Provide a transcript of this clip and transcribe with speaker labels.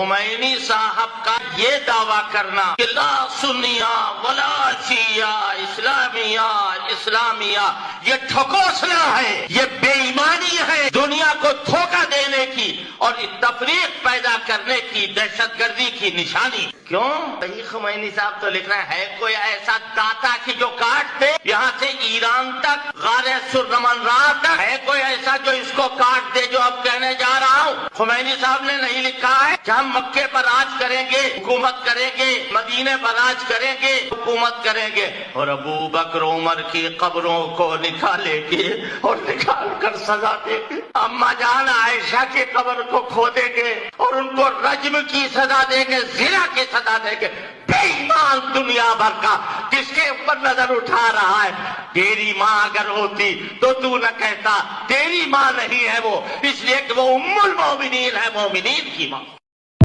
Speaker 1: Khomeini صاحب کا یہ دعویٰ کرنا کہ لا سنیہ ولا شیعہ اسلامیہ یہ ٹھکوسنا ہے، یہ بے ایمانی ہے، دنیا کو دھوکہ دینے کی اور تفریق پیدا کرنے کی، دہشت گردی کی نشانی۔ کیوں؟ صحیح خمینی صاحب تو لکھ رہے ہیں کوئی ایسا داتا کی جو کاٹ دے یہاں سے ایران تک، غار سرنمن راہ تک، ہے کوئی ایسا جو اس کو کاٹ دے جو اب کہنے جا رہا ہوں؟ خمینی صاحب نے نہیں لکھا ہے کہ ہم مکے پر راج کریں گے، حکومت کریں گے، مدینے پر راج کریں گے، حکومت کریں گے، اور ابو بکر عمر کی قبروں کو نکالیں گے اور نکال کر سزا دیں گے، اما جان عائشہ کی قبر کو کھودیں گے اور ان کو رجم کی سزا دیں گے، زنا کی سزا دیں گے۔ بے ایمان دنیا بھر کا کس کے اوپر نظر اٹھا رہا ہے؟ تیری ماں اگر ہوتی تو تو نہ کہتا، تیری ماں نہیں ہے وہ، اس لیے کہ وہ ام المومنین ہے، مومنین کی ماں۔